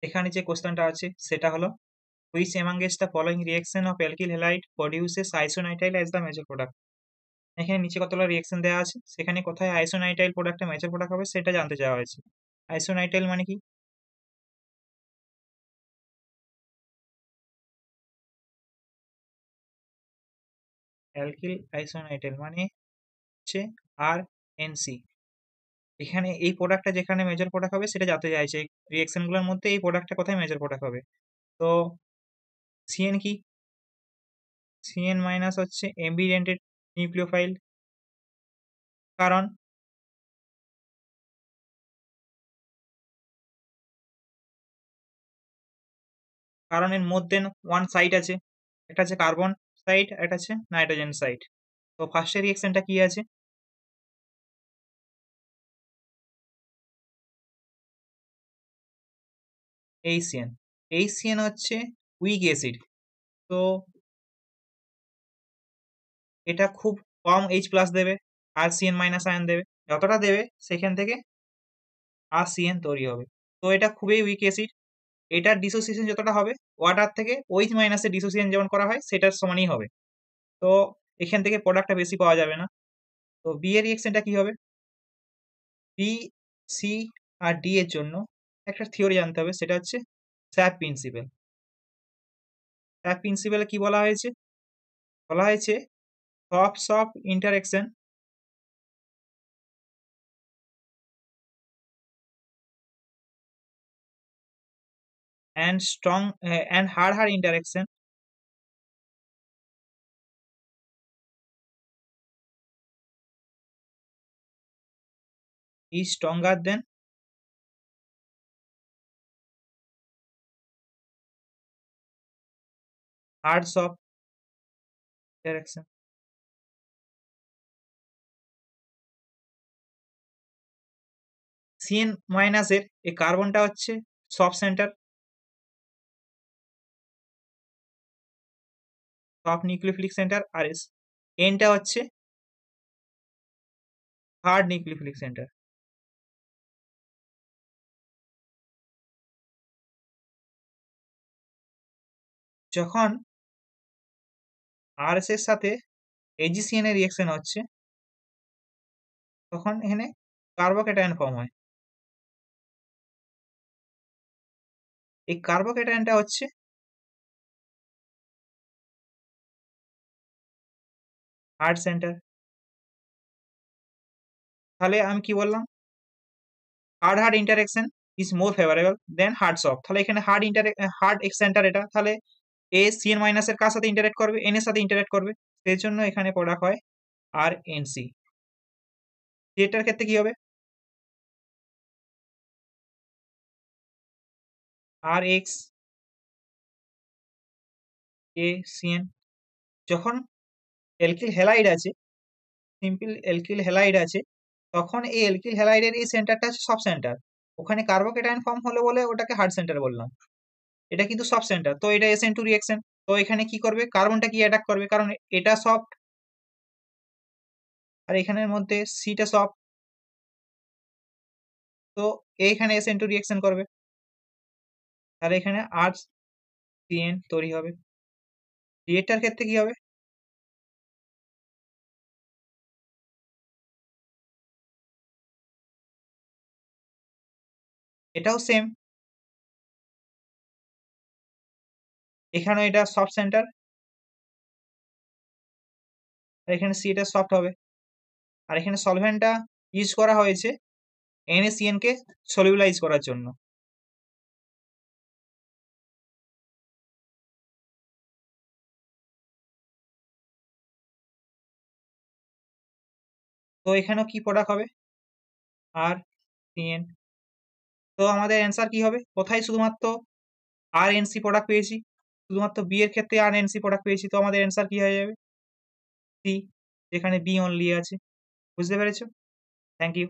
এখানে যে কোশ্চেনটা আছে সেটা হলো which amongst the following reaction of alkyl halide produces isonitrile as the major product. এখানে নিচে কতগুলো রিঅ্যাকশন দেওয়া আছে, সেখানে কোথায় আইসোনাইট্রাইল প্রোডাক্টটা মেজর প্রোডাক্ট হবে সেটা জানতে চাওয়া হয়েছে। আইসোনাইট্রাইল মানে কি? অ্যালকিল আইসোনাইট্রাইল মানে হচ্ছে আর এনসি। এখানে এই প্রোডাক্টটা যেখানে মেজর প্রোডাক্ট হবে সেটা জানতে চাইছে, রিঅ্যাকশন গুলোর মধ্যে এই প্রোডাক্টটা কোথায় মেজর প্রোডাক্ট হবে। তো সিএন কি? সিএন মাইনাস হচ্ছে এম্বিডেন্টেড নিউক্লিওফাইল। কারণ কারণ এর মধ্যে ওয়ান সাইড আছে, একটা আছে কার্বন সাইড, একটা আছে নাইট্রোজেন সাইড। তো ফার্স্টের রিঅ্যাকশনটা কি আছে? এইচসিএন। এইচসিএন হচ্ছে উইক অ্যাসিড। তো এটা খুব কম এইচ প্লাস দেবে, আর সিএন মাইনাস আয়ন দেবে। যতটা দেবে সেখান থেকে আর সিএন তৈরি হবে। তো এটা খুবই উইক অ্যাসিড। এটার ডিসোসিয়েশন যতটা হবে ওয়াটার থেকে ওইচ মাইনাসের ডিসোসিয়েশন যেমন করা হয় সেটার সমানই হবে। তো এখান থেকে প্রোডাক্টটা বেশি পাওয়া যাবে না। তো বি এর রিঅ্যাকশনটা কি হবে? বি, সি আর ডি এর জন্য একটা থিওরি জানতে হবে, সেটা হচ্ছে স্যাপ প্রিন্সিপাল। স্যাপ প্রিন্সিপালে কি বলা হয়েছে? বলা হয়েছে soft of interaction and strong and hard interaction is stronger than hard soft interaction. CN মাইনাসের এই কার্বনটা হচ্ছে soft centre, soft nucleophilic centre, আর এনটা হচ্ছে হার্ড নিউক্লিওফিলিক সেন্টার। যখন আর এর সাথে এজিসিএন এর রিঅ্যাকশন হচ্ছে তখন এখানে কার্বোক্যাটায়ন ফর্ম হয়। এই কার্বোক্যাটায়নটা হচ্ছে হার্ড সেন্টার। তাহলে আমি কি বললাম? Hard interaction is more favourable than hard soft. তাহলে এখানে হার্ড এক্স সেন্টার এটা, তাহলে এ সিএন মাইনাস এর কার সাথে ইন্টারেক্ট করবে? এন এর সাথে ইন্টারেক্ট করবে। সেই জন্য এখানে প্রোডাক্ট হয় আর এন সি। এটার ক্ষেত্রে কি হবে? আর এক্স এ সিএন। যখন অ্যালকিল হ্যালাইড আছে, সিম্পল অ্যালকিল হ্যালাইড আছে, তখন এই অ্যালকিল হ্যালাইডের এই সেন্টারটা হচ্ছে সব সেন্টার। ওখানে কার্বোকেটায়ন ফর্ম হলো বলে ওটাকে হার্ড সেন্টার বললাম। এটা কিন্তু সব সেন্টার, তো এটা এসএন টু রিঅ্যাকশন। তো এখানে কি করবে? কার্বনটা কি অ্যাটাক করবে, কারণ এটা সফট আর এখানের মধ্যে সিটা সফট। তো এইখানে এসএন টু রিঅ্যাকশন করবে, তাহলে এখানে আর সিএন তৈরি হবে। রিয়েক্টার ক্ষেত্রে কি হবে? এটাও সেম, এখানে এটা সফট সেন্টার আর এখানে সি এটা সফট হবে। আর এখানে সলভেন্টটা ইউজ করা হয়েছে NaCN কে সলিউলাইজ করার জন্য। তো এখানেও কি প্রোডাক্ট হবে? আর সিএন। তো আমাদের অ্যান্সার কি হবে? কোথায় শুধুমাত্র আর এনসি প্রোডাক্ট পেয়েছি, শুধুমাত্র বি এর ক্ষেত্রে আর এনসি প্রোডাক্ট পেয়েছি, তো আমাদের অ্যান্সার কি হয়ে যাবে? সি, যেখানে বি অনলি আছে। বুঝতে পেরেছো? Thank you.